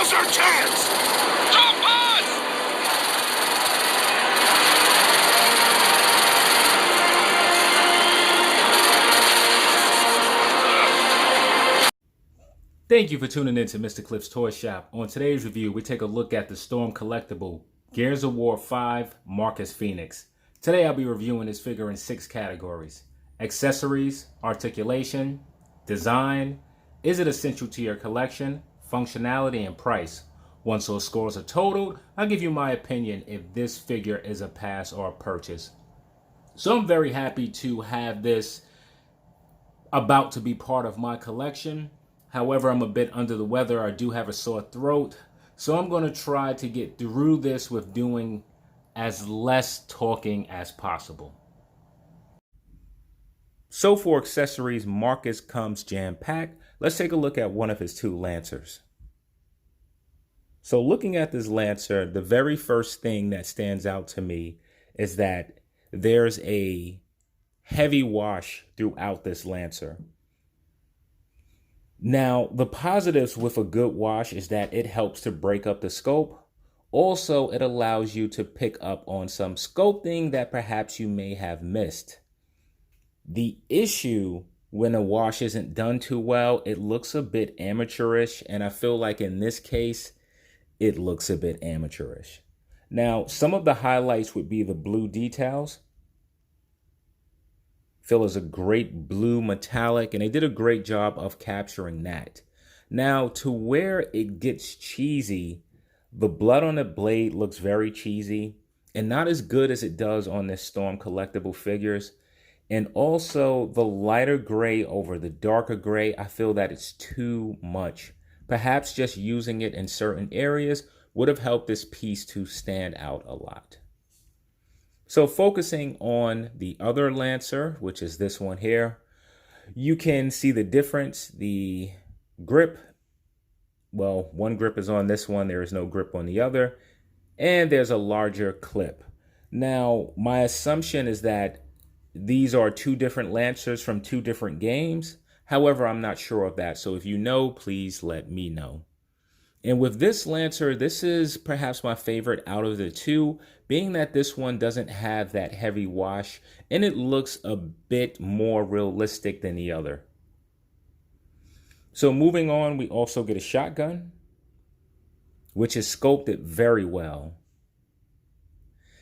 Now's our chance! Don't pause! Thank you for tuning in to Mr. Cliff's Toy Shop. On today's review, we take a look at the Storm collectible Gears of War 5 Marcus Fenix. Today I'll be reviewing this figure in 6 categories: accessories, articulation, design, is it essential to your collection, functionality, and price. Once those scores are totaled, I'll give you my opinion if this figure is a pass or a purchase. So I'm very happy to have this about to be part of my collection. However, I'm a bit under the weather. I do have a sore throat. So I'm going to try to get through this with doing as less talking as possible. So for accessories, Marcus comes jam-packed. Let's take a look at one of his 2 Lancers. So looking at this Lancer, the very first thing that stands out to me is that there's a heavy wash throughout this Lancer. Now, the positives with a good wash is that it helps to break up the scope. Also, it allows you to pick up on some sculpting that perhaps you may have missed. The issue when a wash isn't done too well, it looks a bit amateurish, and I feel like in this case, it looks a bit amateurish. Now, some of the highlights would be the blue details. Feel is a great blue metallic, and they did a great job of capturing that. Now, to where it gets cheesy, the blood on the blade looks very cheesy and not as good as it does on this Storm collectible figures. And also the lighter gray over the darker gray, I feel that it's too much. Perhaps just using it in certain areas would have helped this piece to stand out a lot. So focusing on the other Lancer, which is this one here, you can see the difference. The grip, well, one grip is on this one, there is no grip on the other, and there's a larger clip. Now, my assumption is that these are 2 different Lancers from 2 different games. However, I'm not sure of that, so if you know, please let me know. And with this Lancer, this is perhaps my favorite out of the 2, being that this one doesn't have that heavy wash and it looks a bit more realistic than the other. So moving on, we also get a shotgun, which is sculpted very well.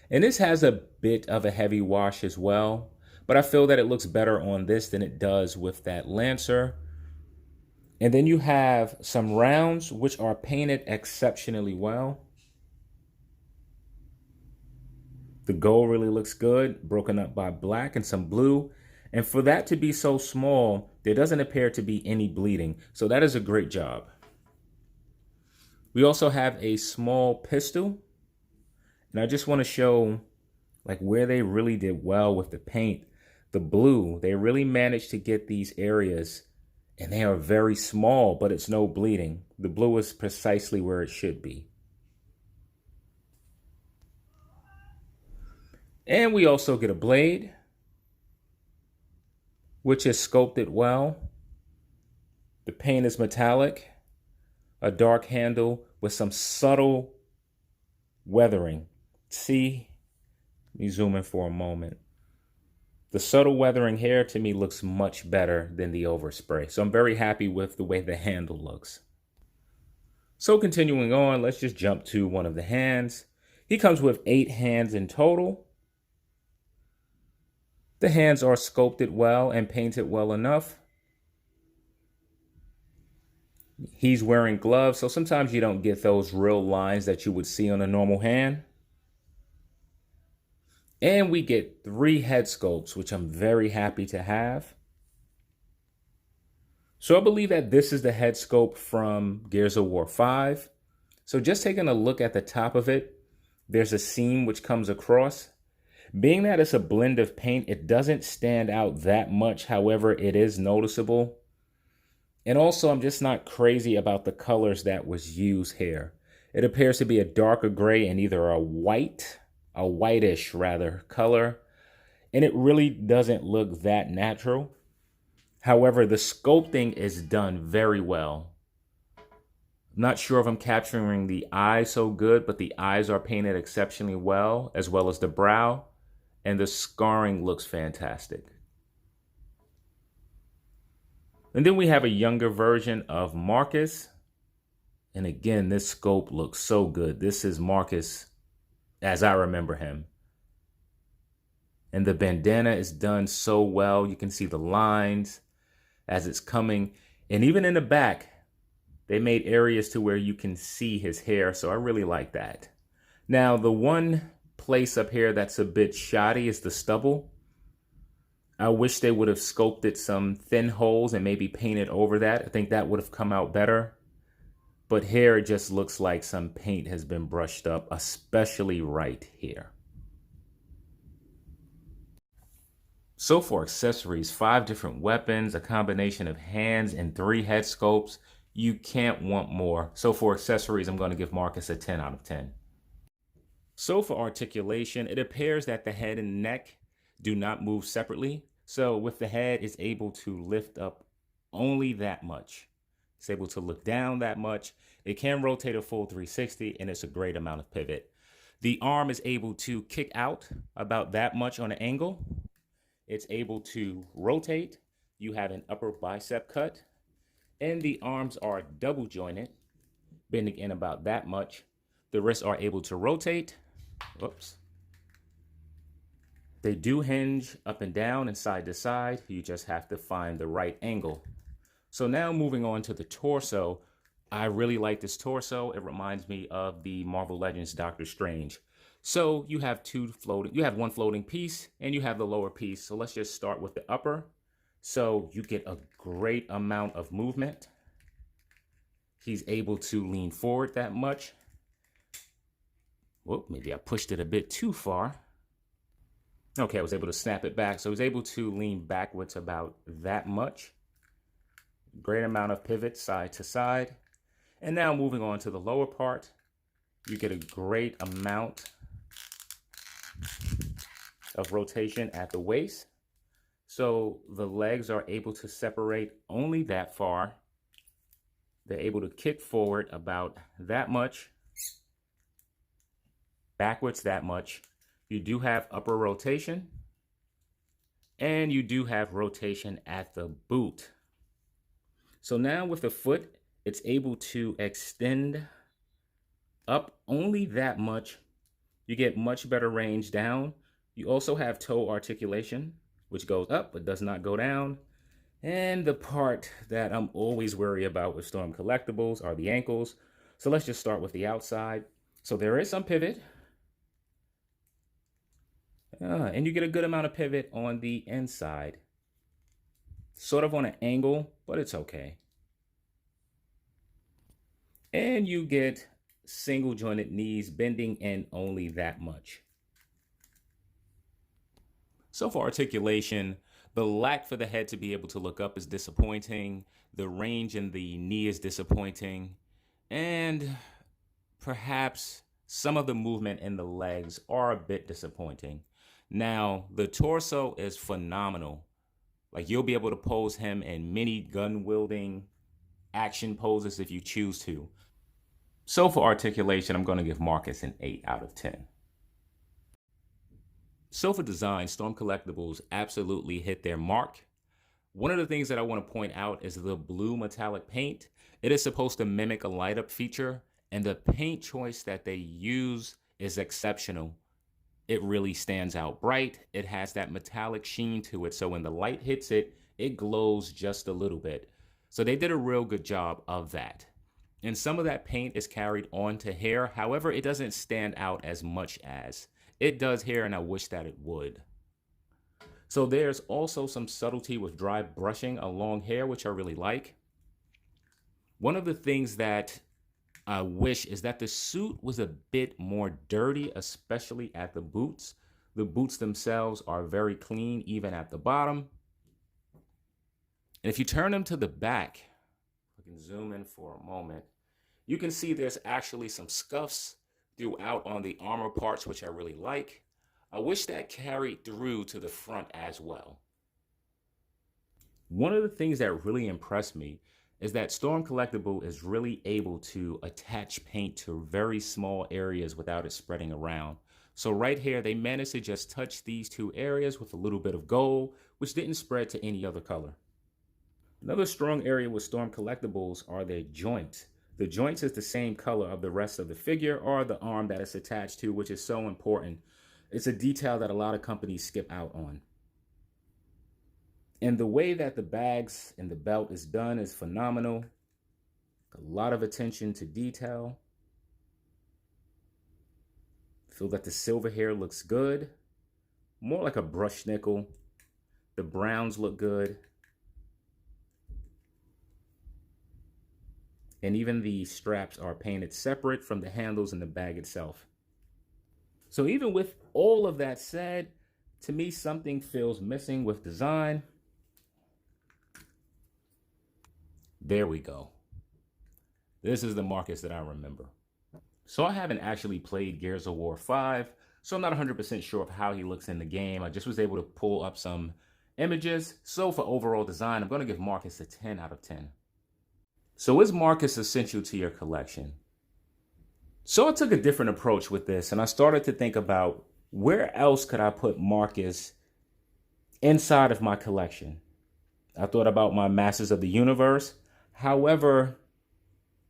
And this has a bit of a heavy wash as well, but I feel that it looks better on this than it does with that Lancer. And then you have some rounds, which are painted exceptionally well. The gold really looks good, broken up by black and some blue. And for that to be so small, there doesn't appear to be any bleeding. So that is a great job. We also have a small pistol. And I just want to show like where they really did well with the paint. The blue, they really managed to get these areas, and they are very small, but it's no bleeding. The blue is precisely where it should be. And we also get a blade, which is sculpted well. The paint is metallic, a dark handle with some subtle weathering. See, let me zoom in for a moment. The subtle weathering here to me looks much better than the overspray. So I'm very happy with the way the handle looks. So continuing on, let's just jump to one of the hands. He comes with 8 hands in total. The hands are sculpted well and painted well enough. He's wearing gloves, so sometimes you don't get those real lines that you would see on a normal hand. And we get 3 head sculpts, which I'm very happy to have. So I believe that this is the head sculpt from Gears of War 5. So just taking a look at the top of it, there's a seam which comes across. Being that it's a blend of paint, it doesn't stand out that much. However, it is noticeable. And also, I'm just not crazy about the colors that was used here. It appears to be a darker gray and either a whitish rather, color. And it really doesn't look that natural. However, the sculpting is done very well. I'm not sure if I'm capturing the eye so good, but the eyes are painted exceptionally well, as well as the brow, and the scarring looks fantastic. And then we have a younger version of Marcus. And again, this scope looks so good. This is Marcus as I remember him. And the bandana is done so well. You can see the lines as it's coming. And even in the back, they made areas to where you can see his hair. So I really like that. Now, the one place up here that's a bit shoddy is the stubble. I wish they would have sculpted some thin holes and maybe painted over that. I think that would have come out better. But here it just looks like some paint has been brushed up, especially right here. So for accessories, 5 different weapons, a combination of hands and 3 head sculpts. You can't want more. So for accessories, I'm going to give Marcus a 10 out of 10. So for articulation, it appears that the head and neck do not move separately. So with the head, it's able to lift up only that much. It's able to look down that much. It can rotate a full 360, and it's a great amount of pivot. The arm is able to kick out about that much on an angle. It's able to rotate. You have an upper bicep cut, and the arms are double jointed, bending in about that much. The wrists are able to rotate. Whoops. They do hinge up and down and side to side. You just have to find the right angle. So now moving on to the torso, I really like this torso. It reminds me of the Marvel Legends Doctor Strange. So you have one floating piece and you have the lower piece. So let's just start with the upper. So you get a great amount of movement. He's able to lean forward that much. Whoop, maybe I pushed it a bit too far. Okay, I was able to snap it back. So he's able to lean backwards about that much. Great amount of pivot side to side. And now moving on to the lower part, you get a great amount of rotation at the waist. So the legs are able to separate only that far. They're able to kick forward about that much, backwards that much. You do have upper rotation, and you do have rotation at the boot. So now with the foot, it's able to extend up only that much. You get much better range down. You also have toe articulation, which goes up but does not go down. And the part that I'm always worried about with Storm collectibles are the ankles. So let's just start with the outside. So there is some pivot. And you get a good amount of pivot on the inside. Sort of on an angle, but it's okay. And you get single jointed knees bending in only that much. So for articulation, the lack for the head to be able to look up is disappointing. The range in the knee is disappointing. And perhaps some of the movement in the legs are a bit disappointing. Now, the torso is phenomenal. Like, you'll be able to pose him in many gun-wielding action poses if you choose to. So for articulation, I'm going to give Marcus an 8 out of 10. So for design, Storm Collectibles absolutely hit their mark. One of the things that I want to point out is the blue metallic paint. It is supposed to mimic a light up feature, and the paint choice that they use is exceptional. It really stands out bright. It has that metallic sheen to it, so when the light hits it, it glows just a little bit. So they did a real good job of that. And some of that paint is carried on to hair. However, it doesn't stand out as much as it does here, and I wish that it would. So there's also some subtlety with dry brushing along hair, which I really like. One of the things that I wish is that the suit was a bit more dirty, especially at the boots. The boots themselves are very clean, even at the bottom. And if you turn them to the back, I can zoom in for a moment, you can see there's actually some scuffs throughout on the armor parts, which I really like. I wish that carried through to the front as well. One of the things that really impressed me is that Storm Collectible is really able to attach paint to very small areas without it spreading around. So right here, they managed to just touch these two areas with a little bit of gold, which didn't spread to any other color. Another strong area with Storm Collectibles are their joints. The joints is the same color of the rest of the figure or the arm that it's attached to, which is so important. It's a detail that a lot of companies skip out on. And the way that the bags and the belt is done is phenomenal. A lot of attention to detail. Feel that the silver hair looks good. More like a brushed nickel. The browns look good. And even the straps are painted separate from the handles and the bag itself. So even with all of that said, to me, something feels missing with design. There we go. This is the Marcus that I remember. So I haven't actually played Gears of War 5, so I'm not 100% sure of how he looks in the game. I just was able to pull up some images. So for overall design, I'm going to give Marcus a 10 out of 10. So is Marcus essential to your collection? So I took a different approach with this, and I started to think about where else could I put Marcus inside of my collection. I thought about my Masters of the Universe. However,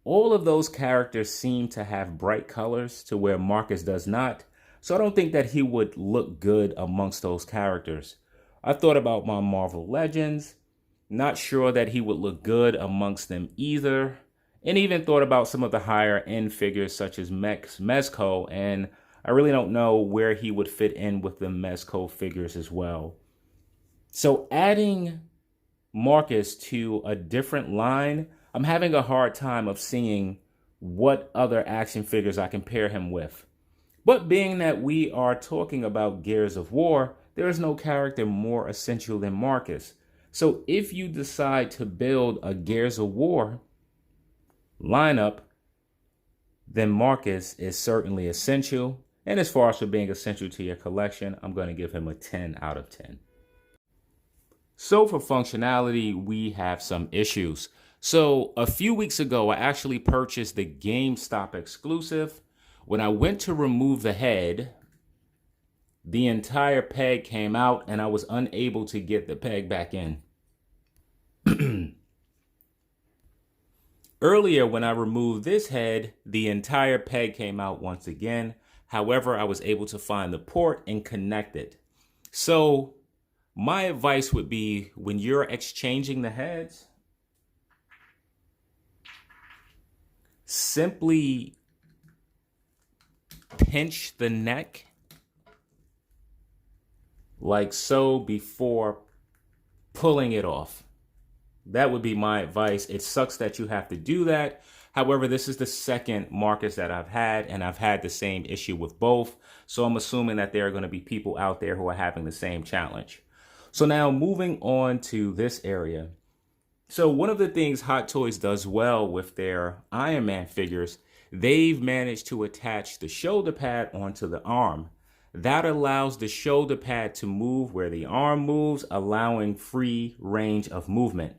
all of those characters seem to have bright colors to where Marcus does not. So I don't think that he would look good amongst those characters. I thought about my Marvel Legends. Not sure that he would look good amongst them either. And even thought about some of the higher end figures such as Mezco. And I really don't know where he would fit in with the Mezco figures as well. So adding Marcus to a different line, I'm having a hard time of seeing what other action figures I can pair him with. But being that we are talking about Gears of War, there is no character more essential than Marcus. So if you decide to build a Gears of War lineup, then Marcus is certainly essential. And as far as for being essential to your collection, I'm going to give him a 10 out of 10. So for functionality, we have some issues. So a few weeks ago, I actually purchased the GameStop exclusive. When I went to remove the head, the entire peg came out and I was unable to get the peg back in. Earlier, when I removed this head, the entire peg came out once again. However, I was able to find the port and connect it. So my advice would be when you're exchanging the heads, simply pinch the neck like so before pulling it off. That would be my advice. It sucks that you have to do that. However, this is the second Marcus that I've had, and I've had the same issue with both. So I'm assuming that there are going to be people out there who are having the same challenge. So now moving on to this area. So one of the things Hot Toys does well with their Iron Man figures, they've managed to attach the shoulder pad onto the arm. That allows the shoulder pad to move where the arm moves, allowing free range of movement.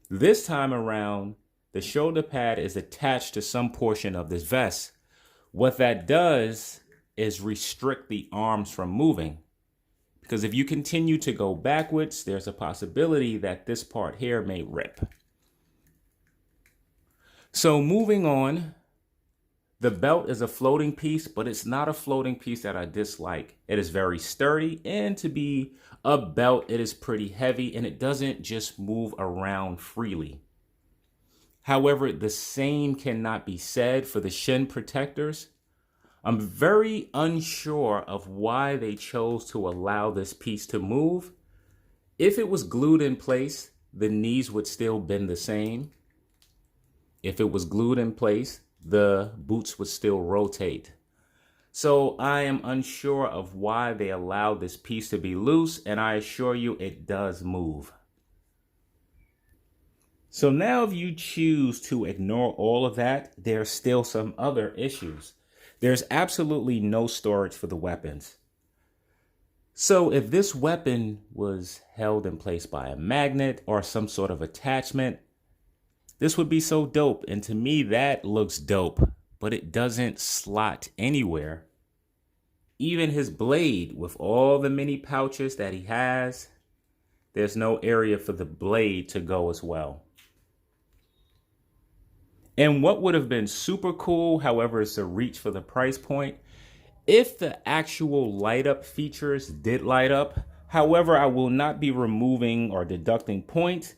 This time around, the shoulder pad is attached to some portion of this vest. What that does is restrict the arms from moving. Because if you continue to go backwards, there's a possibility that this part here may rip. So moving on, the belt is a floating piece, but it's not a floating piece that I dislike. It is very sturdy, and to be a belt, it is pretty heavy, and it doesn't just move around freely. However, the same cannot be said for the shin protectors. I'm very unsure of why they chose to allow this piece to move. If it was glued in place, the knees would still bend the same. If it was glued in place, the boots would still rotate. So I am unsure of why they allowed this piece to be loose, and I assure you it does move. So now if you choose to ignore all of that, there's still some other issues. There's absolutely no storage for the weapons. So if this weapon was held in place by a magnet or some sort of attachment, This would be so dope. And to me, that looks dope, but it doesn't slot anywhere. Even his blade, with all the mini pouches that he has, there's no area for the blade to go as well. And what would have been super cool, however, is a reach for the price point, if the actual light up features did light up. However, I will not be removing or deducting points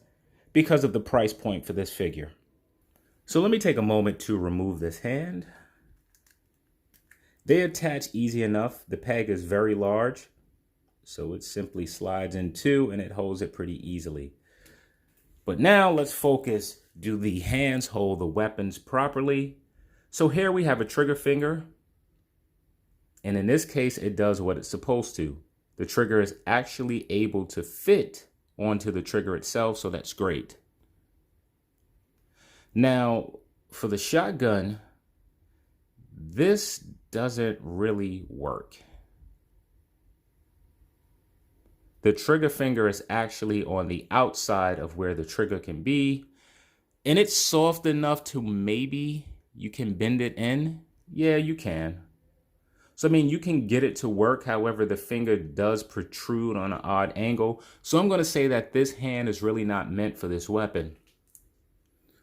because of the price point for this figure. So let me take a moment to remove this hand. They attach easy enough. The peg is very large, so it simply slides in two and it holds it pretty easily. But now let's focus. Do the hands hold the weapons properly? So here we have a trigger finger. And in this case, it does what it's supposed to. The trigger is actually able to fit onto the trigger itself, so that's great. Now, for the shotgun, this doesn't really work. The trigger finger is actually on the outside of where the trigger can be, and it's soft enough to maybe you can bend it in. Yeah, you can. So, I mean, you can get it to work. However, the finger does protrude on an odd angle. So I'm going to say that this hand is really not meant for this weapon.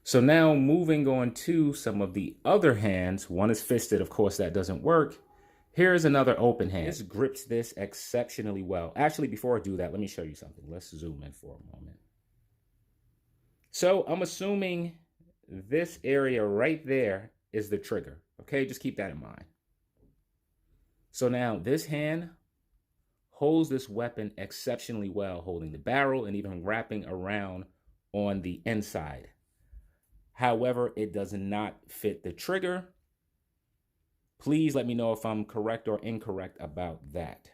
So now moving on to some of the other hands. One is fisted. Of course, that doesn't work. Here's another open hand. This grips this exceptionally well. Actually, before I do that, let me show you something. Let's zoom in for a moment. So I'm assuming this area right there is the trigger. Okay, just keep that in mind. So now this hand holds this weapon exceptionally well, holding the barrel and even wrapping around on the inside. However, it does not fit the trigger. Please let me know if I'm correct or incorrect about that.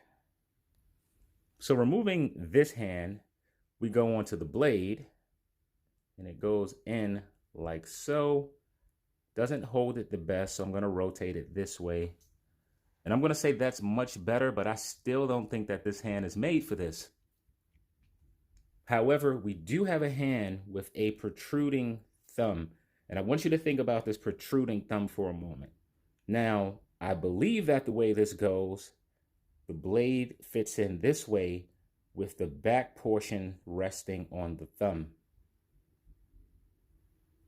So removing this hand, we go onto the blade and it goes in like so. Doesn't hold it the best, so I'm going to rotate it this way. And I'm going to say that's much better, but I still don't think that this hand is made for this. However, we do have a hand with a protruding thumb. And I want you to think about this protruding thumb for a moment. Now, I believe that the way this goes, the blade fits in this way with the back portion resting on the thumb.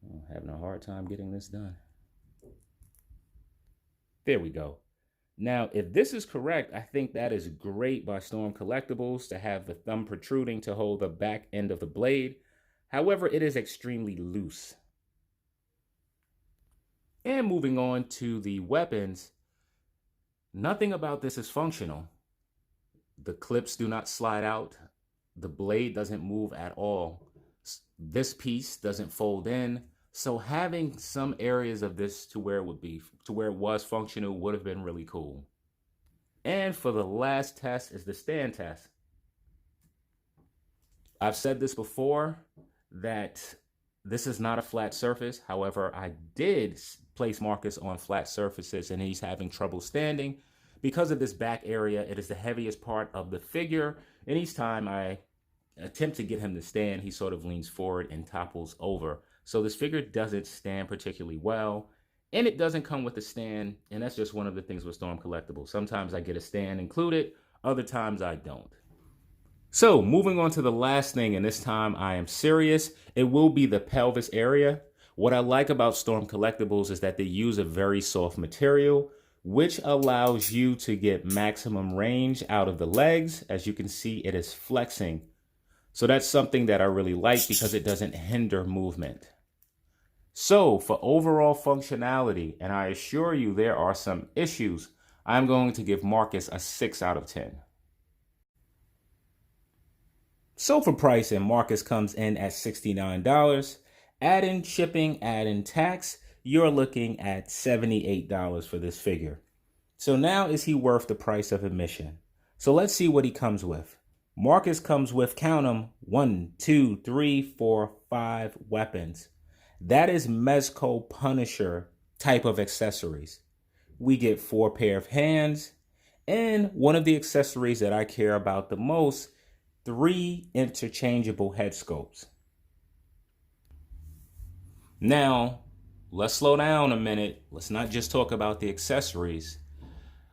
I'm having a hard time getting this done. There we go. Now, if this is correct, I think that is great by Storm Collectibles to have the thumb protruding to hold the back end of the blade. However, it is extremely loose. And moving on to the weapons, nothing about this is functional. The clips do not slide out. The blade doesn't move at all. This piece doesn't fold in. So having some areas of this to where it was functional would have been really cool. And for the last test is the stand test. I've said this before that this is not a flat surface. However, I did place Marcus on flat surfaces and he's having trouble standing. Because of this back area, it is the heaviest part of the figure. And each time I attempt to get him to stand, he sort of leans forward and topples over. So this figure doesn't stand particularly well, and it doesn't come with a stand, and that's just one of the things with Storm Collectibles. Sometimes I get a stand included, other times I don't. So moving on to the last thing, and this time I am serious, it will be the pelvis area. What I like about Storm Collectibles is that they use a very soft material, which allows you to get maximum range out of the legs. As you can see, it is flexing. So that's something that I really like because it doesn't hinder movement. So for overall functionality, and I assure you there are some issues, I'm going to give Marcus a 6 out of 10. So for pricing, Marcus comes in at $69. Add in shipping, add in tax, you're looking at $78 for this figure. So now is he worth the price of admission? So let's see what he comes with. Marcus comes with, count them, 1, 2, 3, 4, 5 weapons. That is Mezco Punisher type of accessories. We get 4 pair of hands, and one of the accessories that I care about the most, 3 interchangeable head sculpts. Now, let's slow down a minute. Let's not just talk about the accessories.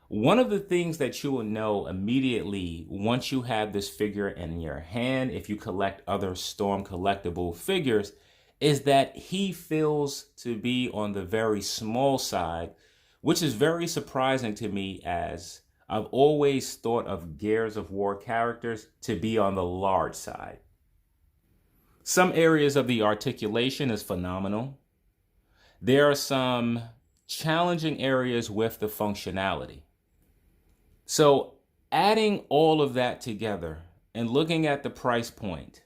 One of the things that you will know immediately once you have this figure in your hand, if you collect other Storm collectible figures, is that he feels to be on the very small side, which is very surprising to me, as I've always thought of Gears of War characters to be on the large side. Some areas of the articulation is phenomenal. There are some challenging areas with the functionality. So adding all of that together and looking at the price point,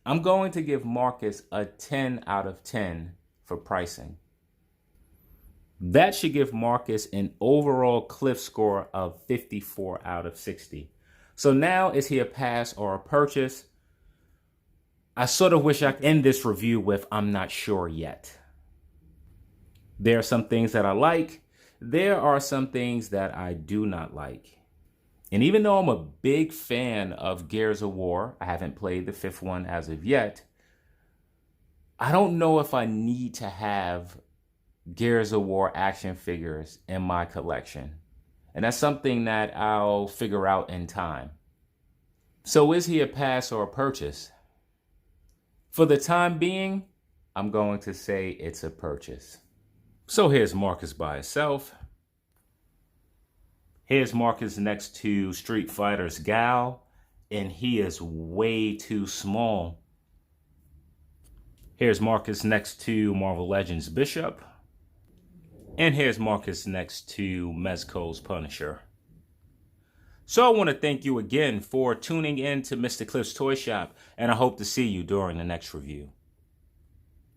I'm going to give Marcus a 10 out of 10 for pricing. That should give Marcus an overall Cliff score of 54 out of 60. So now, is he a pass or a purchase? I sort of wish I could end this review with I'm not sure yet. There are some things that I like. There are some things that I do not like. And even though I'm a big fan of Gears of War, I haven't played the 5th one as of yet, I don't know if I need to have Gears of War action figures in my collection. And that's something that I'll figure out in time. So is he a pass or a purchase? For the time being, I'm going to say it's a purchase. So here's Marcus by itself. Here's Marcus next to Street Fighter's Gal, and he is way too small. Here's Marcus next to Marvel Legends Bishop. And here's Marcus next to Mezco's Punisher. So I want to thank you again for tuning in to Mr. Cliff's Toy Shop, and I hope to see you during the next review.